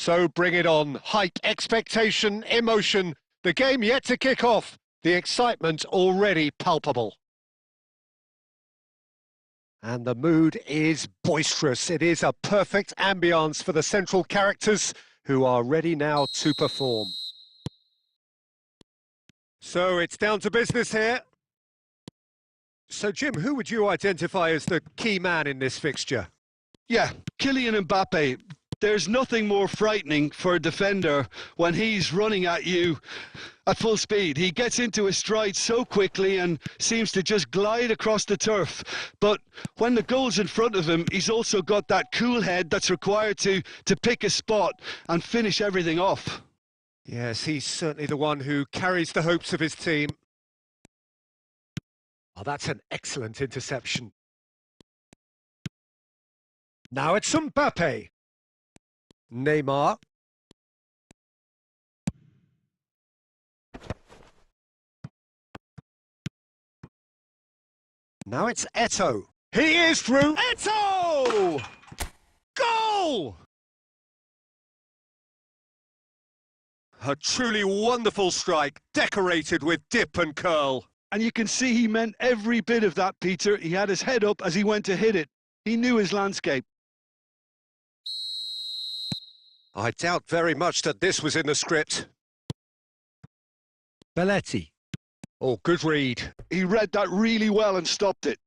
So bring it on. Hype, expectation, emotion. The game yet to kick off. The excitement already palpable. And the mood is boisterous. It is a perfect ambience for the central characters who are ready now to perform. So it's down to business here. So Jim, who would you identify as the key man in this fixture? Yeah, Kylian Mbappe. There's nothing more frightening for a defender when he's running at you at full speed. He gets into his stride so quickly and seems to just glide across the turf. But when the goal's in front of him, he's also got that cool head that's required to pick a spot and finish everything off. Yes, he's certainly the one who carries the hopes of his team. Oh, that's an excellent interception. Now it's Mbappe. Neymar. Now it's Eto'o. He is through. Eto'o! Goal! A truly wonderful strike, decorated with dip and curl. And you can see he meant every bit of that, Peter. He had his head up as he went to hit it. He knew his landscape. I doubt very much that this was in the script. Belletti. Oh, good read. He read that really well and stopped it.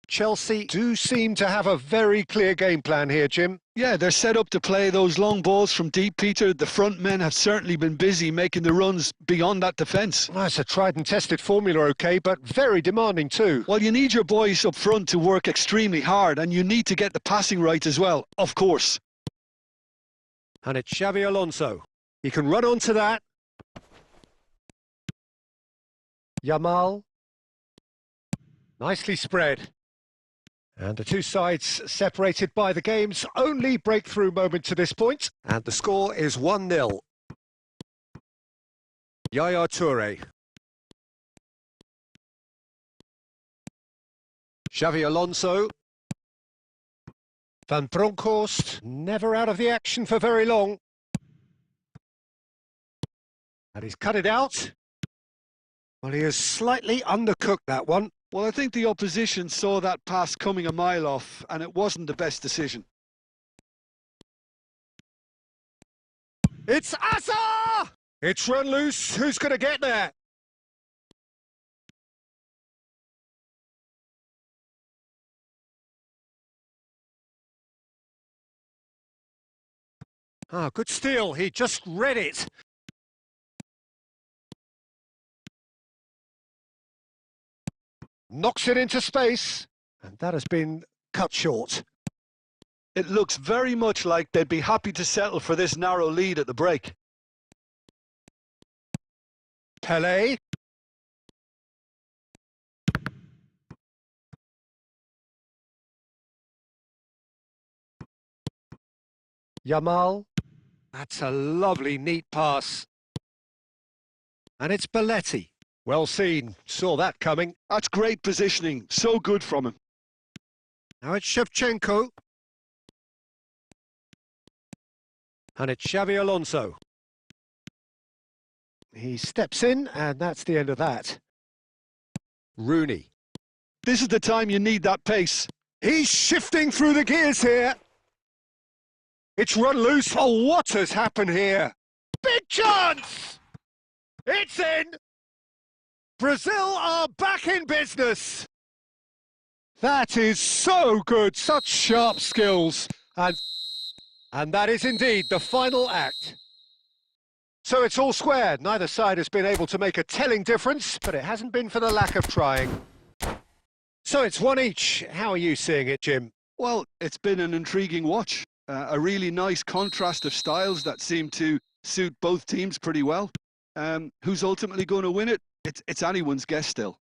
Chelsea do seem to have a very clear game plan here, Jim. Yeah, they're set up to play those long balls from deep, Peter. The front men have certainly been busy making the runs beyond that defence. Well, it's a tried and tested formula, OK, but very demanding too. Well, you need your boys up front to work extremely hard, and you need to get the passing right as well, of course. And it's Xavi Alonso. He can run onto that. Yamal. Nicely spread. And the two sides separated by the game's only breakthrough moment to this point. And the score is 1-0. Yaya Toure. Xavi Alonso. Van Bronckhorst, never out of the action for very long. And he's cut it out. Well, he has slightly undercooked that one. Well, I think the opposition saw that pass coming a mile off, and it wasn't the best decision. It's Asa! It's run loose. Who's going to get there? Ah, good steal. He just read it. Knocks it into space, and that has been cut short. It looks very much like they'd be happy to settle for this narrow lead at the break. Pelé. Yamal. That's a lovely, neat pass. And it's Belletti. Well seen. Saw that coming. That's great positioning. So good from him. Now it's Shevchenko. And it's Xavi Alonso. He steps in, and that's the end of that. Rooney. This is the time you need that pace. He's shifting through the gears here. It's run loose. Oh, what has happened here? Big chance! It's in! Brazil are back in business. That is so good, such sharp skills. And that is indeed the final act. So it's all square. Neither side has been able to make a telling difference, but it hasn't been for the lack of trying. So it's one each. How are you seeing it, Jim? Well, it's been an intriguing watch. A really nice contrast of styles that seem to suit both teams pretty well. Who's ultimately going to win it? It's anyone's guess still.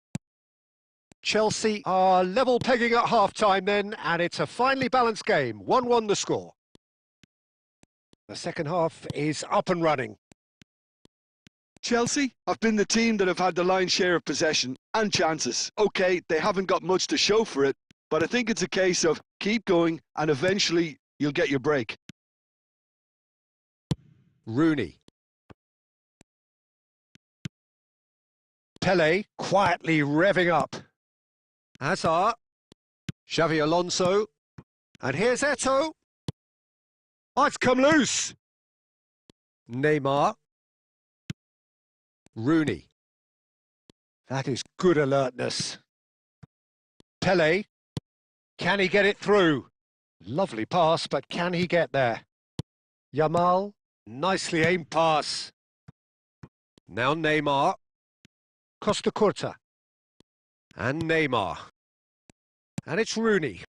Chelsea are level pegging at half-time then, and it's a finely balanced game. 1-1 the score. The second half is up and running. Chelsea have been the team that have had the lion's share of possession and chances. Okay, they haven't got much to show for it, but I think it's a case of keep going and eventually you'll get your break. Rooney. Pele quietly revving up. Hazard. Xavi Alonso. And here's Eto'o. Oh, it's come loose. Neymar. Rooney. That is good alertness. Pele. Can he get it through? Lovely pass, but can he get there? Yamal. Nicely aimed pass. Now Neymar. Costa Curta. And Neymar. And it's Rooney.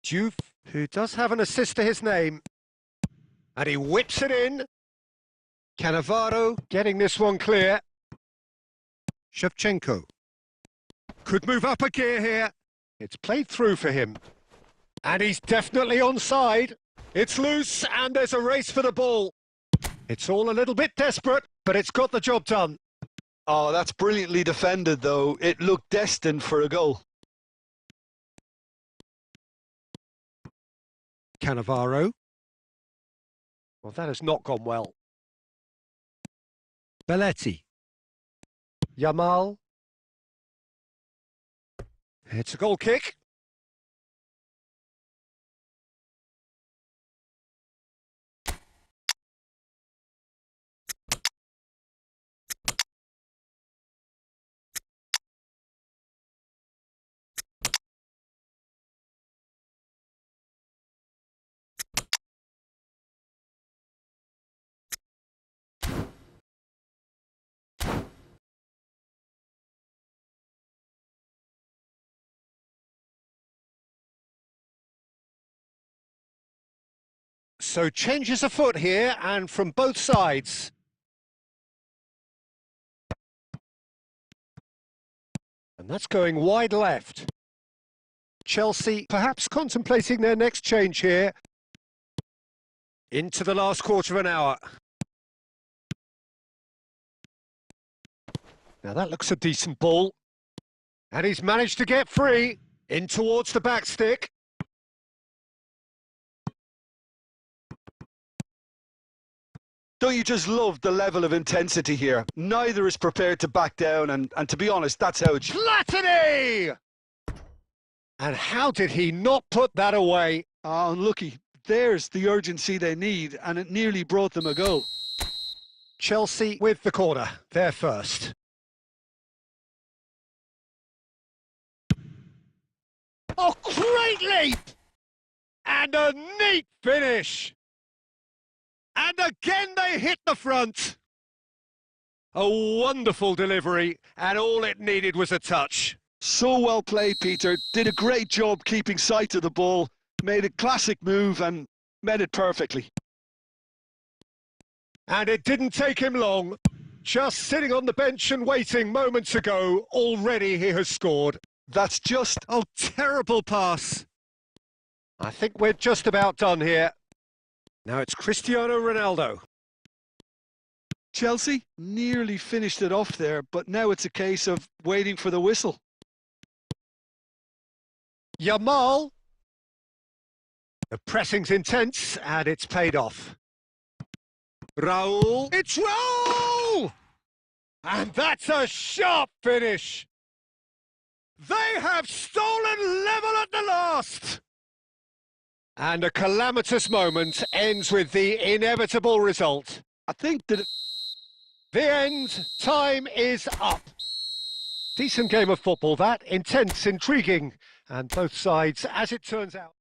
Juve, who does have an assist to his name. And he whips it in. Cannavaro getting this one clear. Shevchenko. Could move up a gear here. It's played through for him. And he's definitely onside. It's loose and there's a race for the ball. It's all a little bit desperate, but it's got the job done. Oh, that's brilliantly defended, though. It looked destined for a goal. Cannavaro. Well, that has not gone well. Belletti. Yamal. It's a goal kick. So changes afoot here and from both sides. And that's going wide left. Chelsea perhaps contemplating their next change here. Into the last quarter of an hour. Now that looks a decent ball. And he's managed to get free. In towards the back stick. Don't you just love the level of intensity here? Neither is prepared to back down, and to be honest, that's how it should. Platini! And how did he not put that away? Oh, unlucky. There's the urgency they need, and it nearly brought them a goal. Chelsea with the corner, they're first. Oh, great leap! And a neat finish! And again they hit the front! A wonderful delivery, and all it needed was a touch. So well played, Peter. Did a great job keeping sight of the ball, made a classic move and met it perfectly. And it didn't take him long. Just sitting on the bench and waiting moments ago, already he has scored. That's just... Oh, terrible pass. I think we're just about done here. Now it's Cristiano Ronaldo. Chelsea nearly finished it off there, but now it's a case of waiting for the whistle. Yamal. The pressing's intense and it's paid off. Raul. It's Raul! And that's a sharp finish. They have stolen level at the last. And a calamitous moment ends with the inevitable result. I think that... The end. Time is up. Decent game of football, that. Intense, intriguing. And both sides, as it turns out.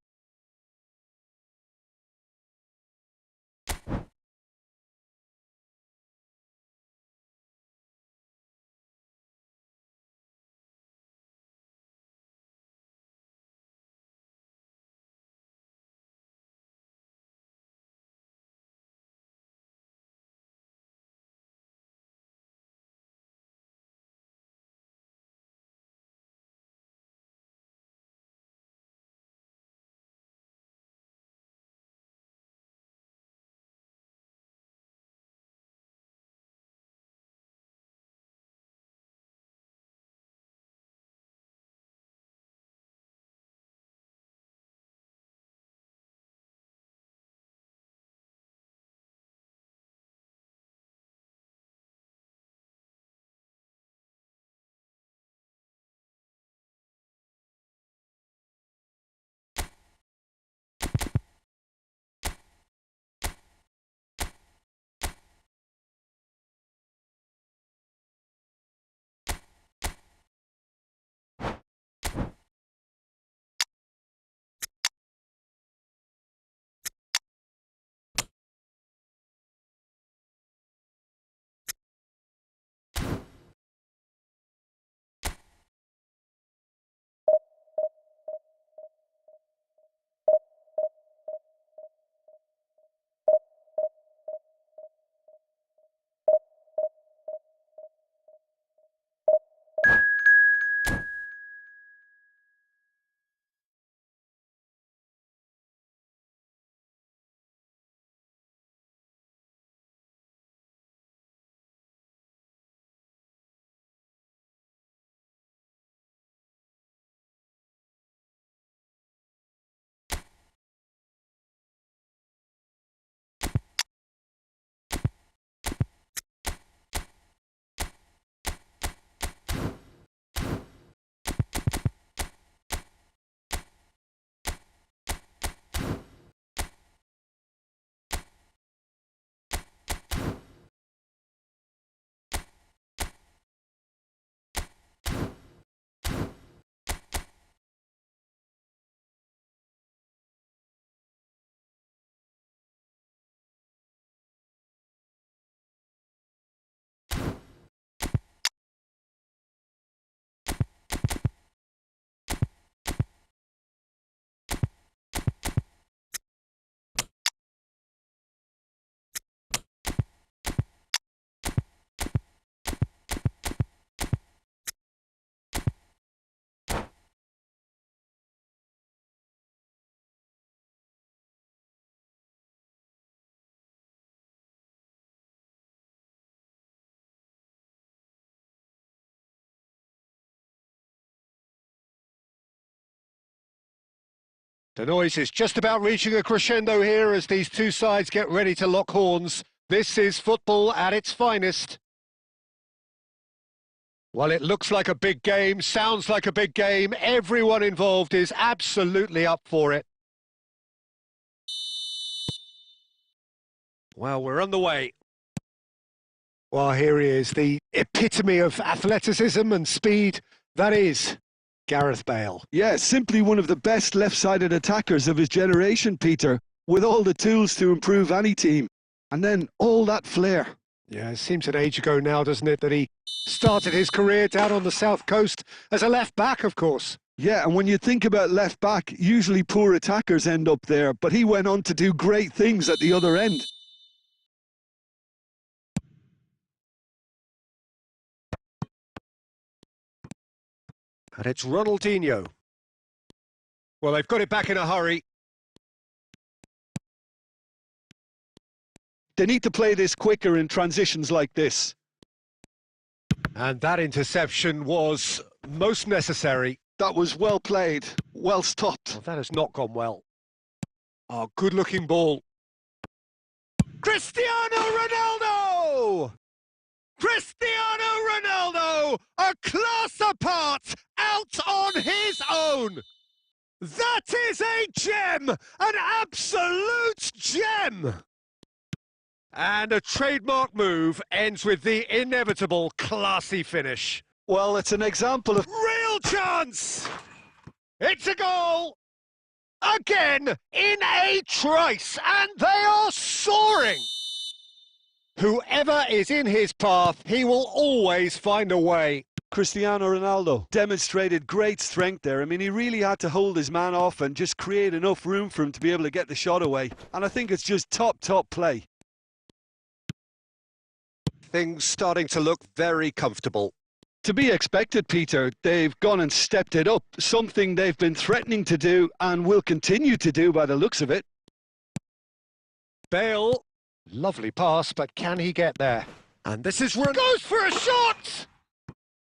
The noise is just about reaching a crescendo here as these two sides get ready to lock horns. This is football at its finest. Well, it looks like a big game, sounds like a big game. Everyone involved is absolutely up for it. Well, we're on the way. Well, here he is, the epitome of athleticism and speed. That is Gareth Bale. Yeah, simply one of the best left-sided attackers of his generation, Peter, with all the tools to improve any team. And then all that flair. Yeah, it seems an age ago now, doesn't it, that he started his career down on the south coast as a left-back, of course. Yeah, and when you think about left-back, usually poor attackers end up there, but he went on to do great things at the other end. And it's Ronaldinho. Well, they've got it back in a hurry. They need to play this quicker in transitions like this. And that interception was most necessary. That was well played, well stopped. Well, that has not gone well. Oh, good-looking ball. Cristiano Ronaldo! Cristiano Ronaldo, a class apart, out on his own. That is a gem, an absolute gem. And a trademark move ends with the inevitable classy finish. Well, it's an example of Real chance! It's a goal! Again, in a trice, and they are soaring! Whoever is in his path, he will always find a way. Cristiano Ronaldo demonstrated great strength there. I mean, he really had to hold his man off and just create enough room for him to be able to get the shot away. And I think it's just top play. Things starting to look very comfortable. To be expected, Peter. They've gone and stepped it up, something they've been threatening to do and will continue to do by the looks of it. Bale, lovely pass, but can he get there? And this is goes for a shot!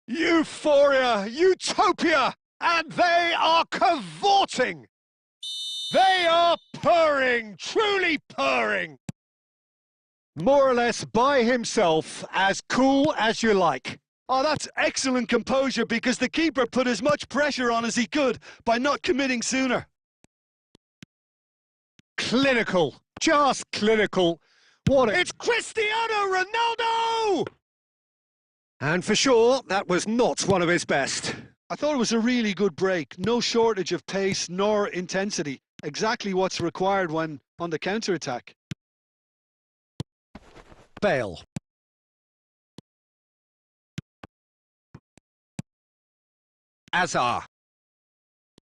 Euphoria, utopia, and they are cavorting. They are purring, truly purring. More or less by himself, as cool as you like. Oh, that's excellent composure because the keeper put as much pressure on as he could by not committing sooner. Clinical, just clinical. It's Cristiano Ronaldo! And for sure, that was not one of his best. I thought it was a really good break. No shortage of pace nor intensity. Exactly what's required when on the counter-attack. Bale. Azar.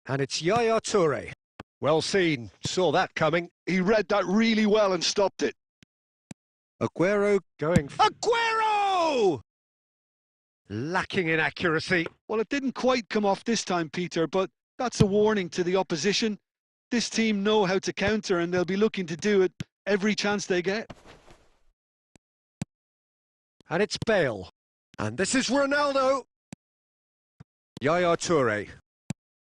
And it's Yaya Toure. Well seen. Saw that coming. He read that really well and stopped it. Aguero going... Aguero! Lacking in accuracy. Well, it didn't quite come off this time, Peter, but that's a warning to the opposition. This team know how to counter and they'll be looking to do it every chance they get. And it's Bale. And this is Ronaldo. Yaya Toure.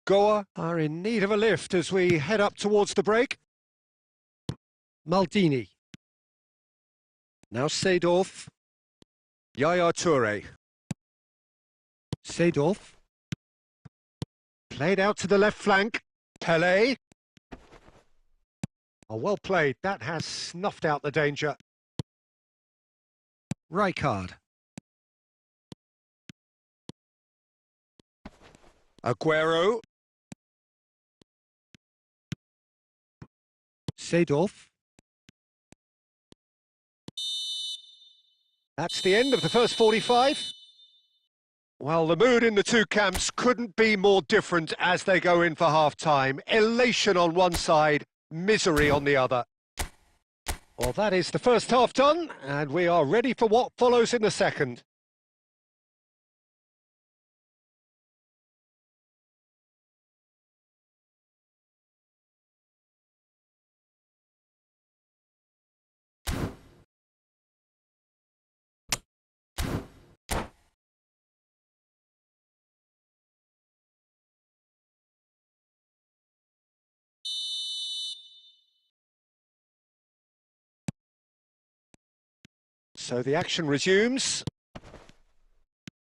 Goa are in need of a lift as we head up towards the break. Maldini. Now Seedorf. Yaya Toure. Seedorf. Played out to the left flank. Pelé. Oh, well played. That has snuffed out the danger. Rijkaard. Aguero. Seedorf. That's the end of the first 45. Well, the mood in the two camps couldn't be more different as they go in for half-time. Elation on one side, misery on the other. Well, that is the first half done, and we are ready for what follows in the second. So the action resumes.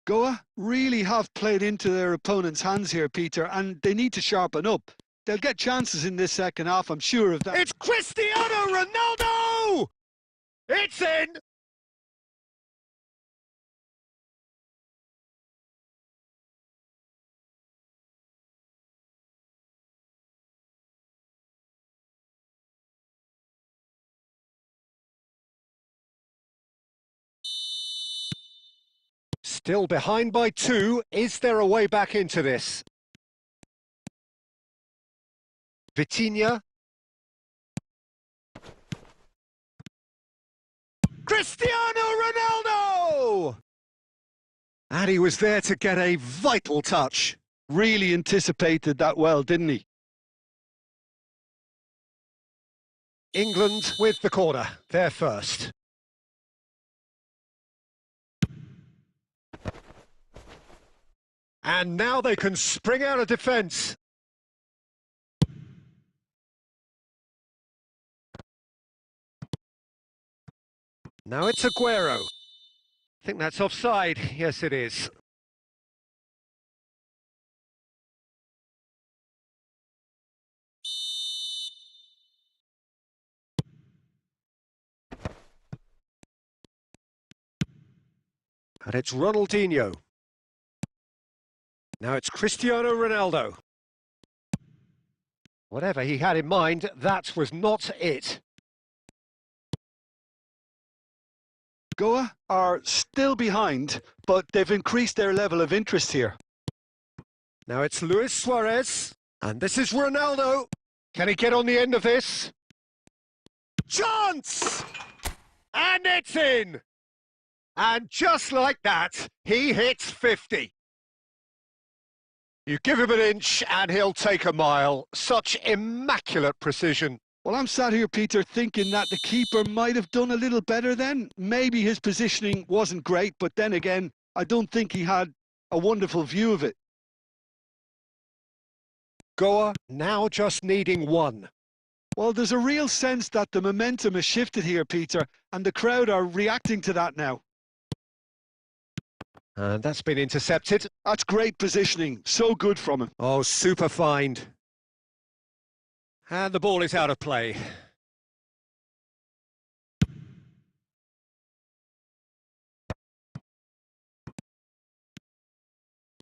Goa really have played into their opponent's hands here, Peter, and they need to sharpen up. They'll get chances in this second half, I'm sure of that. It's Cristiano Ronaldo! It's in! Still behind by 2. Is there a way back into this? Vitinha. Cristiano Ronaldo! And he was there to get a vital touch. Really anticipated that well, didn't he? England with the corner. They're first. And now they can spring out of defence. Now it's Aguero. I think that's offside. Yes, it is. And it's Ronaldinho. Now it's Cristiano Ronaldo. Whatever he had in mind, that was not it. Goa are still behind, but they've increased their level of interest here. Now it's Luis Suarez. And this is Ronaldo. Can he get on the end of this? Chance! And it's in! And just like that, he hits 50. You give him an inch and he'll take a mile. Such immaculate precision. Well, I'm sat here, Peter, thinking that the keeper might have done a little better then. Maybe his positioning wasn't great, but then again, I don't think he had a wonderful view of it. Goa now just needing 1. Well, there's a real sense that the momentum has shifted here, Peter, and the crowd are reacting to that now. And that's been intercepted. That's great positioning. So good from him. Oh, super find. And the ball is out of play.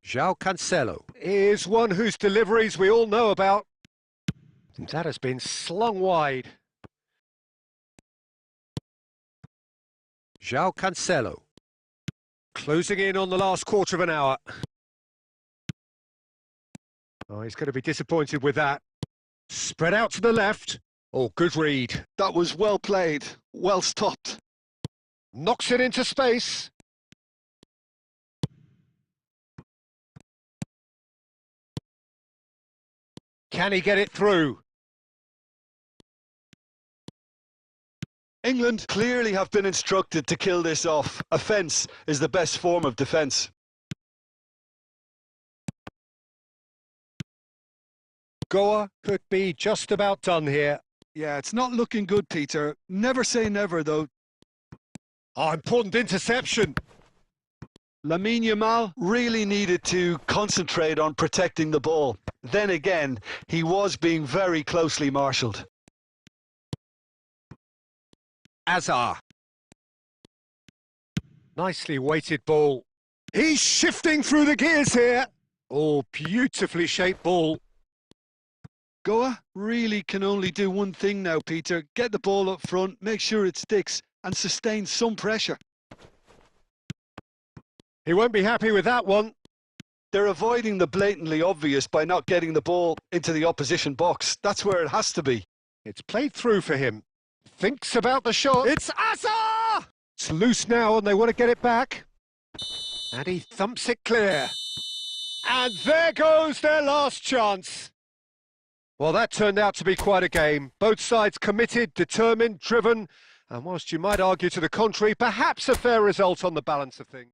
João Cancelo is one whose deliveries we all know about. That has been slung wide. João Cancelo. Closing in on the last quarter of an hour. Oh, he's going to be disappointed with that. Spread out to the left. Oh, good read. That was well played, well stopped. Knocks it into space. Can he get it through? England clearly have been instructed to kill this off. Offence is the best form of defence. Goa could be just about done here. Yeah, it's not looking good, Peter. Never say never, though. Oh, important interception. Lamine Yamal really needed to concentrate on protecting the ball. Then again, he was being very closely marshalled. Azar. Nicely weighted ball. He's shifting through the gears here. Oh, beautifully shaped ball. Goa really can only do one thing now, Peter. Get the ball up front, make sure it sticks, and sustain some pressure. He won't be happy with that one. They're avoiding the blatantly obvious by not getting the ball into the opposition box. That's where it has to be. It's played through for him. Thinks about the shot. It's Azar! It's loose now and they want to get it back. And he thumps it clear. And there goes their last chance. Well, that turned out to be quite a game. Both sides committed, determined, driven. And whilst you might argue to the contrary, perhaps a fair result on the balance of things.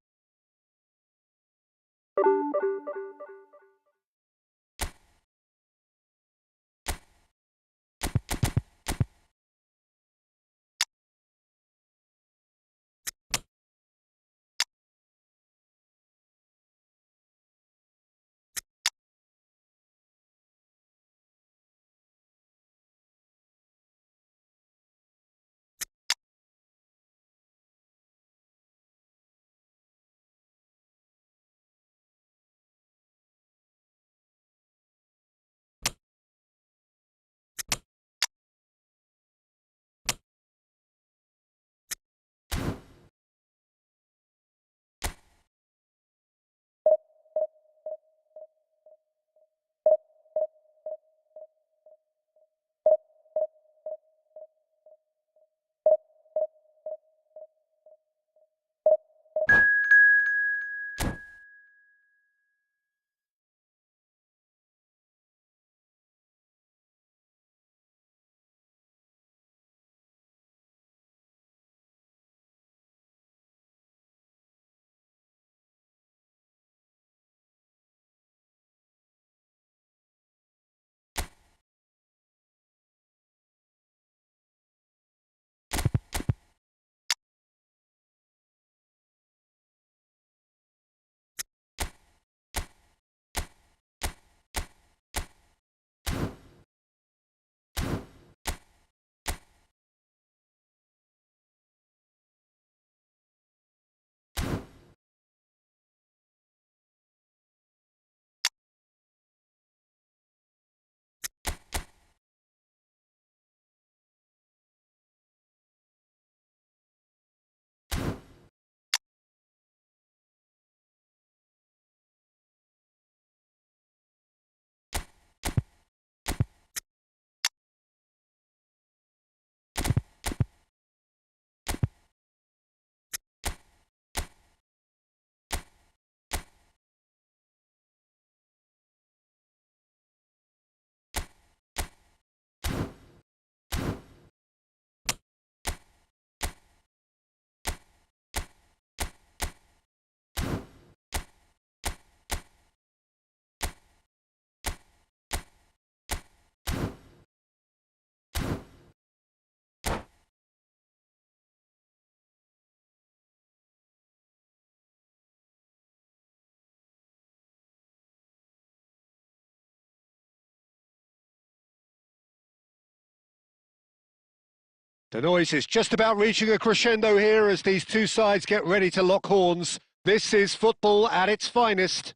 The noise is just about reaching a crescendo here as these two sides get ready to lock horns. This is football at its finest.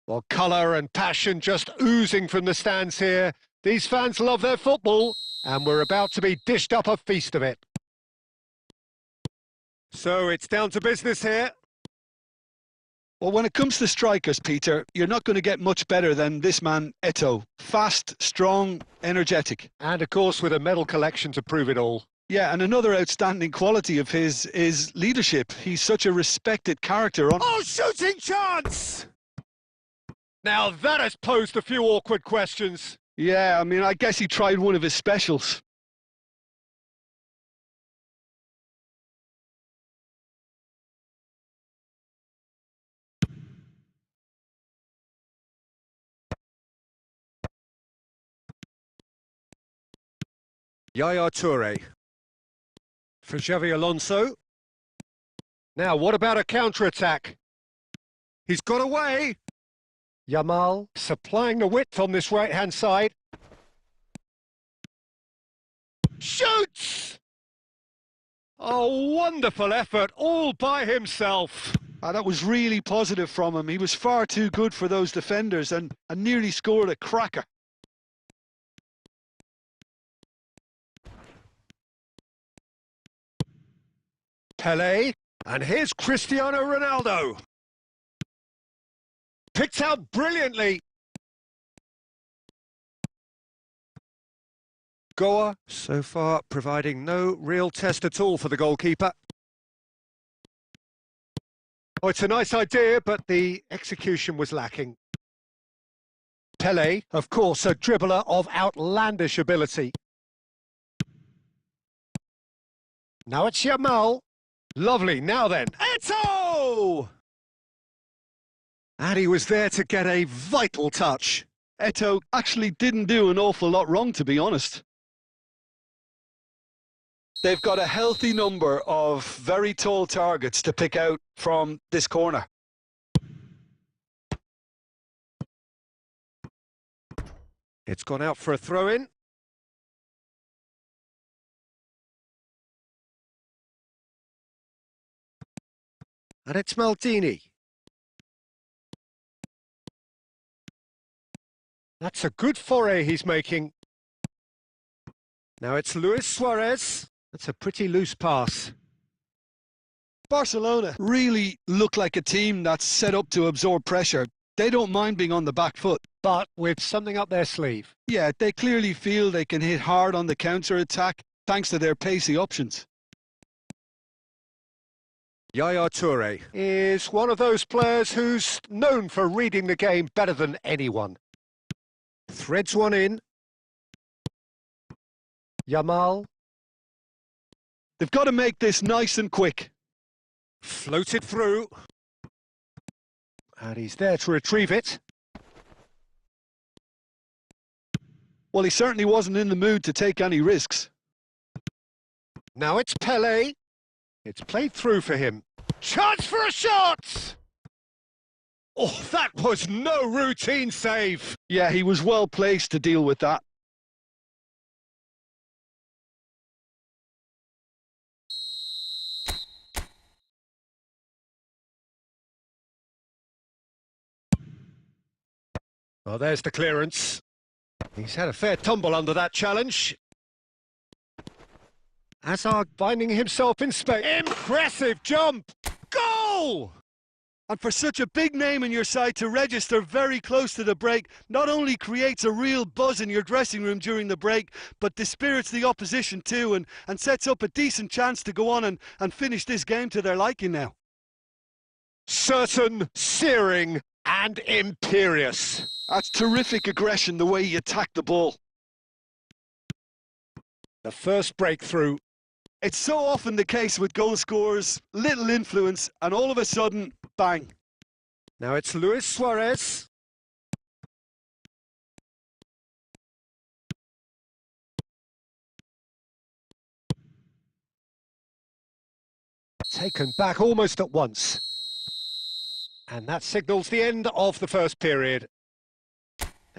Well, colour and passion just oozing from the stands here. These fans love their football, and we're about to be dished up a feast of it. So it's down to business here. Well, when it comes to strikers, Peter, you're not going to get much better than this man, Eto'o. Fast, strong, energetic. And of course with a medal collection to prove it all. Yeah, and another outstanding quality of his is leadership. He's such a respected character. Oh, shooting chance! Now that has posed a few awkward questions. Yeah, I mean, I guess he tried one of his specials. Yaya Toure. For Xavi Alonso. Now, what about a counter-attack? He's got away. Yamal supplying the width on this right-hand side. Shoots! A wonderful effort all by himself. That was really positive from him. He was far too good for those defenders and nearly scored a cracker. Pelé, and here's Cristiano Ronaldo. Picked out brilliantly. Goa, so far, providing no real test at all for the goalkeeper. Oh, it's a nice idea, but the execution was lacking. Pelé, of course, a dribbler of outlandish ability. Now it's Yamal. Lovely, now then, Eto'o! And he was there to get a vital touch. Eto'o actually didn't do an awful lot wrong, to be honest. They've got a healthy number of very tall targets to pick out from this corner. It's gone out for a throw-in. And it's Maldini. That's a good foray he's making. Now it's Luis Suarez. That's a pretty loose pass. Barcelona really look like a team that's set up to absorb pressure. They don't mind being on the back foot. But with something up their sleeve. Yeah, they clearly feel they can hit hard on the counter-attack thanks to their pacey options. Yaya Toure is one of those players who's known for reading the game better than anyone. Threads one in. Yamal. They've got to make this nice and quick. Floated through. And he's there to retrieve it. Well, he certainly wasn't in the mood to take any risks. Now it's Pelé. It's played through for him. Chance for a shot! Oh, that was no routine save. Yeah, he was well placed to deal with that. Well, there's the clearance. He's had a fair tumble under that challenge. Hazard finding himself in space. Impressive jump! Goal! And for such a big name in your side to register very close to the break, not only creates a real buzz in your dressing room during the break, but dispirits the opposition too and sets up a decent chance to go on and finish this game to their liking now. Certain, searing and imperious. That's terrific aggression, the way he attacked the ball. The first breakthrough. It's so often the case with goal scorers, little influence, and all of a sudden, bang. Now it's Luis Suarez. Taken back almost at once. And that signals the end of the first period.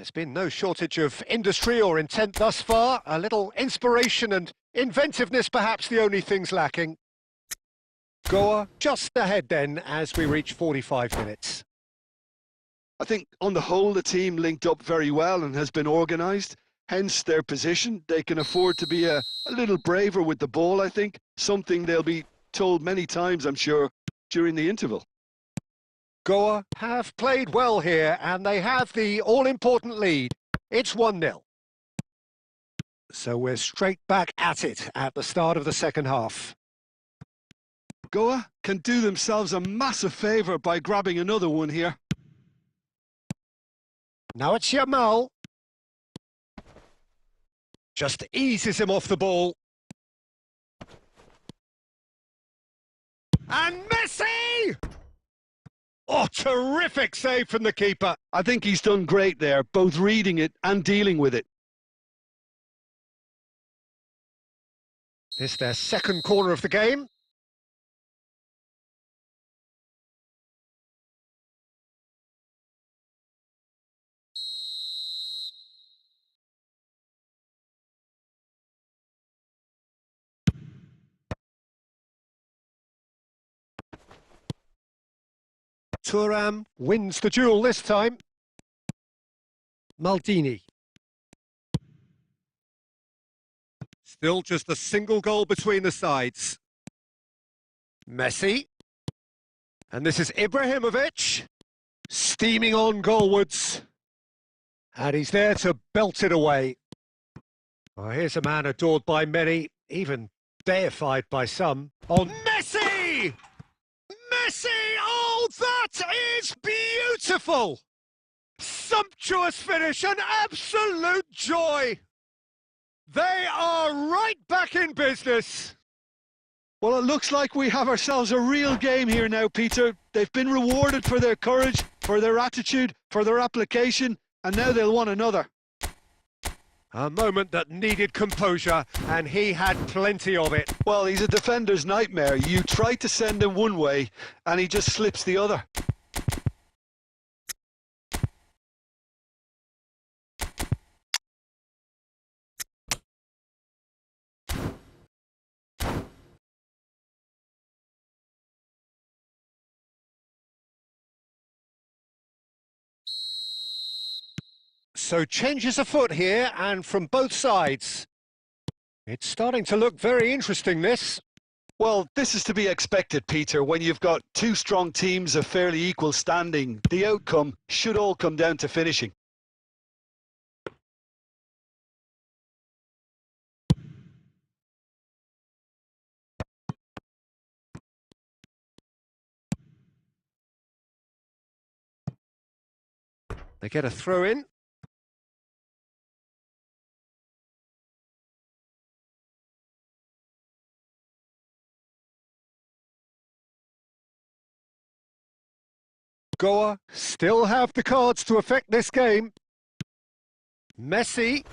There's been no shortage of industry or intent thus far. A little inspiration and inventiveness perhaps the only things lacking. Goa just ahead then as we reach 45 minutes. I think on the whole the team linked up very well and has been organised, hence their position. They can afford to be a little braver with the ball, I think, something they'll be told many times, I'm sure, during the interval. Goa have played well here and they have the all-important lead. It's 1-0. So we're straight back at it at the start of the second half. Goa can do themselves a massive favour by grabbing another one here. Now it's Yamal. Just eases him off the ball. And Messi! Oh, terrific save from the keeper. I think he's done great there, both reading it and dealing with it. It's their second corner of the game. Thuram wins the duel this time. Maldini. Still just a single goal between the sides. Messi. And this is Ibrahimovic. Steaming on goalwards. And he's there to belt it away. Well, here's a man adored by many, even deified by some. On Messi! Messi! Oh, that is beautiful! Sumptuous finish, an absolute joy! They are right back in business. Well, it looks like we have ourselves a real game here now, Peter. They've been rewarded for their courage, for their attitude, for their application, and now they'll want another. A moment that needed composure, and he had plenty of it. Well, he's a defender's nightmare. You try to send him one way, and he just slips the other. So changes afoot here, and from both sides. It's starting to look very interesting, this. Well, this is to be expected, Peter. When you've got two strong teams of fairly equal standing, the outcome should all come down to finishing. They get a throw in. Goa still have the cards to affect this game. Messi.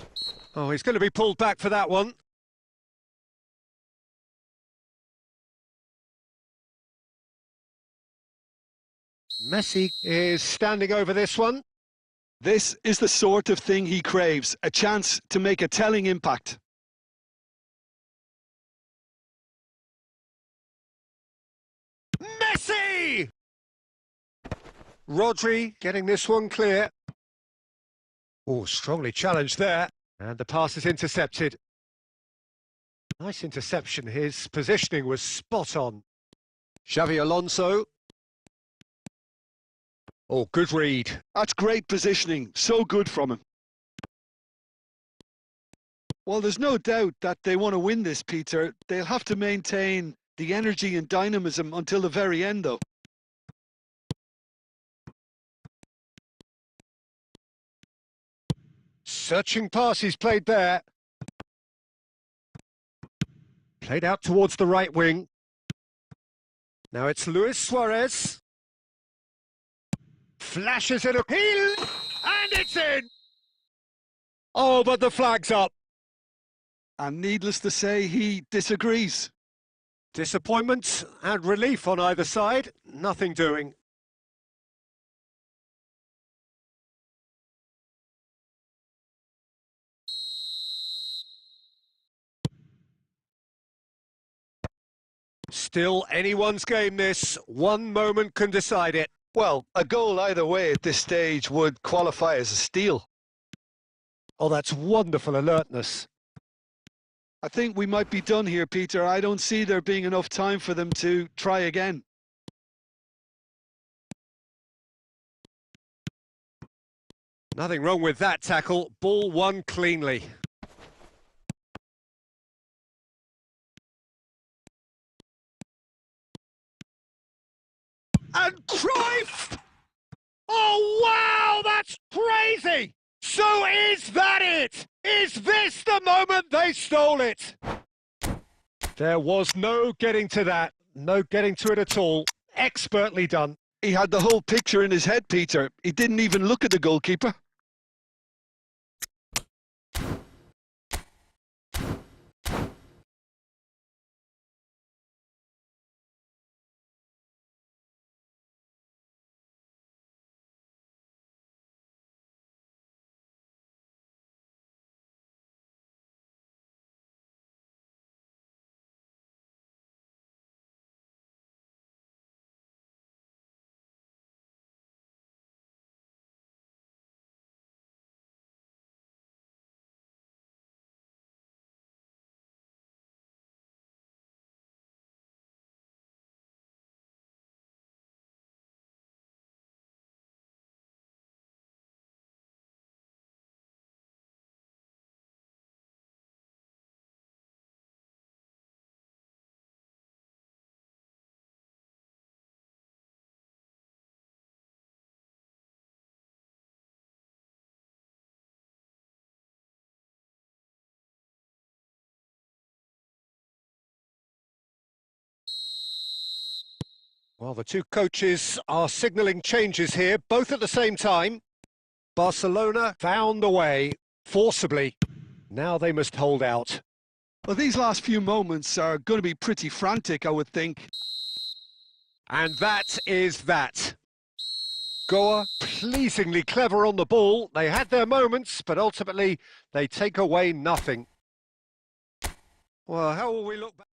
Oh, he's going to be pulled back for that one. Messi is standing over this one. This is the sort of thing he craves, a chance to make a telling impact. Messi! Rodri getting this one clear. Oh, strongly challenged there. And the pass is intercepted. Nice interception. His positioning was spot on. Xavi Alonso. Oh, good read. That's great positioning. So good from him. Well, there's no doubt that they want to win this, Peter. They'll have to maintain the energy and dynamism until the very end, though. Searching pass he's played there. Played out towards the right wing. Now it's Luis Suarez. Flashes it up. And it's in! Oh, but the flag's up. And needless to say, he disagrees. Disappointment and relief on either side. Nothing doing. Still anyone's game this. One moment can decide it. Well, a goal either way at this stage would qualify as a steal. Oh, that's wonderful alertness. I think we might be done here, Peter. I don't see there being enough time for them to try again. Nothing wrong with that tackle. Ball won cleanly. And Cruyff! Oh, wow, that's crazy! So is that it? Is this the moment they stole it? There was no getting to that. No getting to it at all. Expertly done. He had the whole picture in his head, Peter. He didn't even look at the goalkeeper. Well, the two coaches are signalling changes here, both at the same time. Barcelona found a way, forcibly. Now they must hold out. Well, these last few moments are going to be pretty frantic, I would think. And that is that. Goa, pleasingly clever on the ball. They had their moments, but ultimately they take away nothing. Well, how will we look back?